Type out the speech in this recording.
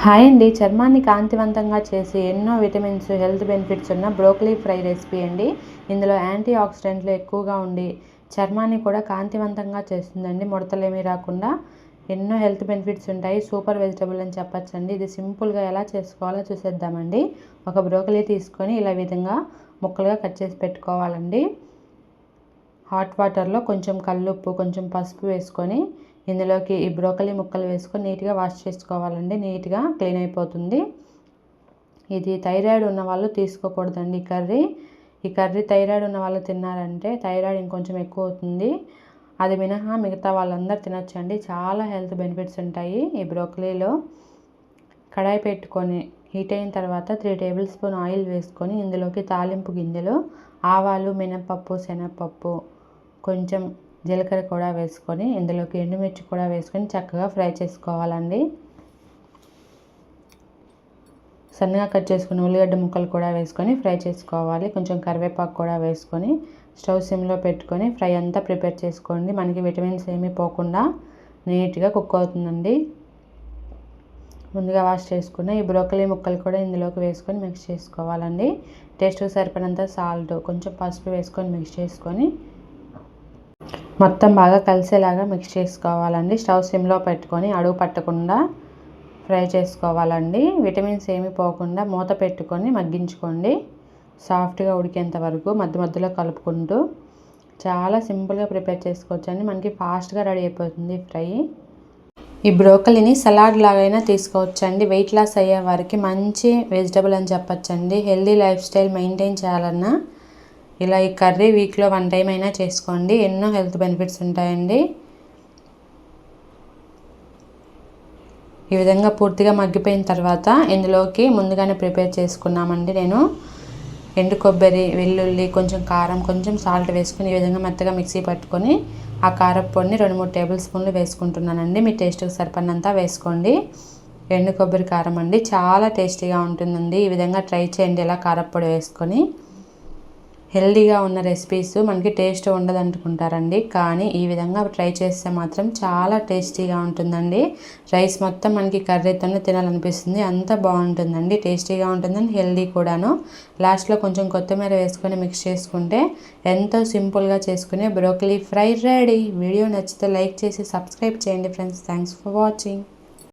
Hi అండి. చర్మాన్ని కాంతివంతంగా చేసి ఎన్నో విటమిన్స్, హెల్త్ బెనిఫిట్స్ ఉన్న బ్రోకలీ ఫ్రై రెసిపీ అండి. ఇందులో యాంటీ ఆక్సిడెంట్లు ఎక్కువగా ఉండి చర్మాన్ని కూడా కాంతివంతంగా చేస్తుందండి. ముడతలేమీ రాకుండా ఎన్నో హెల్త్ బెనిఫిట్స్ ఉంటాయి. సూపర్ వెజిటబుల్ అని చెప్పొచ్చండి. ఇది సింపుల్గా ఎలా చేసుకోవాలో చూసేద్దామండి. ఒక బ్రోకలీ తీసుకొని ఇలా విధంగా ముక్కలుగా కట్ చేసి పెట్టుకోవాలండి. హాట్ వాటర్లో కొంచెం కల్లుప్పు, కొంచెం పసుపు వేసుకొని ఇందులోకి ఈ బ్రోకలీ ముక్కలు వేసుకొని నీట్గా వాష్ చేసుకోవాలండి. నీట్గా క్లీన్ అయిపోతుంది. ఇది థైరాయిడ్ ఉన్న వాళ్ళు తీసుకోకూడదండి ఈ కర్రీ థైరాయిడ్ ఉన్న వాళ్ళు తిన్నారంటే థైరాయిడ్ ఇంకొంచెం ఎక్కువ అవుతుంది. అది మినహా మిగతా వాళ్ళందరూ తినొచ్చండి. చాలా హెల్త్ బెనిఫిట్స్ ఉంటాయి ఈ బ్రోకలీలో. కడాయి పెట్టుకొని హీట్ అయిన తర్వాత 3 టేబుల్ స్పూన్ ఆయిల్ వేసుకొని ఇందులోకి తాలింపు గింజలు, ఆవాలు, మినపప్పు, శనగపప్పు, కొంచెం జీలకర్ర కూడా వేసుకొని ఇందులోకి ఎండుమిర్చి కూడా వేసుకొని చక్కగా ఫ్రై చేసుకోవాలండి. సన్నగా కట్ చేసుకుని ఉల్లిగడ్డ ముక్కలు కూడా వేసుకొని ఫ్రై చేసుకోవాలి. కొంచెం కరివేపాకు కూడా వేసుకొని స్టవ్ సిమ్లో పెట్టుకొని ఫ్రై అంతా ప్రిపేర్ చేసుకోండి. మనకి విటమిన్స్ ఏమీ పోకుండా నీట్గా కుక్ అవుతుందండి. ముందుగా వాష్ చేసుకున్న ఈ బ్రోకలీ ముక్కలు కూడా ఇందులోకి వేసుకొని మిక్స్ చేసుకోవాలండి. టేస్ట్కి సరిపడినంత సాల్ట్, కొంచెం పసుపు వేసుకొని మిక్స్ చేసుకొని మొత్తం బాగా కలిసేలాగా మిక్స్ చేసుకోవాలండి. స్టవ్ సిమ్లో పెట్టుకొని అడుగు పట్టకుండా ఫ్రై చేసుకోవాలండి. విటమిన్స్ ఏమీ పోకుండా మూత పెట్టుకొని మగ్గించుకోండి. సాఫ్ట్గా ఉడికేంత వరకు మధ్య మధ్యలో కలుపుకుంటూ చాలా సింపుల్గా ప్రిపేర్ చేసుకోవచ్చండి. మనకి ఫాస్ట్గా రెడీ అయిపోతుంది ఫ్రై. ఈ బ్రోకలీని సలాడ్ లాగైనా తీసుకోవచ్చండి. వెయిట్ లాస్ అయ్యే వారికి మంచి వెజిటబుల్ అని చెప్పచ్చండి. హెల్దీ లైఫ్ స్టైల్ మెయింటైన్ చేయాలన్నా ఇలా ఈ కర్రీ వీక్లో 1 టైం అయినా చేసుకోండి. ఎన్నో హెల్త్ బెనిఫిట్స్ ఉంటాయండి. ఈ విధంగా పూర్తిగా మగ్గిపోయిన తర్వాత ఇందులోకి ముందుగానే ప్రిపేర్ చేసుకున్నామండి. నేను ఎండు కొబ్బరి, వెల్లుల్లి, కొంచెం కారం, కొంచెం సాల్ట్ వేసుకుని ఈ విధంగా మెత్తగా మిక్సీ పట్టుకొని ఆ కారపు పొడిని 2-3 టేబుల్ స్పూన్లు వేసుకుంటున్నానండి. మీ టేస్ట్కి సరిపడినంత వేసుకోండి. ఎండు కొబ్బరి కారం అండి, చాలా టేస్టీగా ఉంటుందండి. ఈ విధంగా ట్రై చేయండి ఇలా కారపు పొడి వేసుకొని. హెల్దీగా ఉన్న రెసిపీస్ మనకి టేస్ట్ ఉండదు అనుకుంటారండి, కానీ ఈ విధంగా ట్రై చేస్తే మాత్రం చాలా టేస్టీగా ఉంటుందండి. రైస్ మొత్తం మనకి కర్రీతోనే తినాలనిపిస్తుంది. అంత బాగుంటుందండి, టేస్టీగా ఉంటుందండి, హెల్దీ కూడాను. లాస్ట్లో కొంచెం కొత్తిమీర వేసుకొని మిక్స్ చేసుకుంటే ఎంతో సింపుల్గా చేసుకునే బ్రోకలీ ఫ్రై రెడీ. వీడియో నచ్చితే లైక్ చేసి సబ్స్క్రైబ్ చేయండి ఫ్రెండ్స్. Thanks for watching.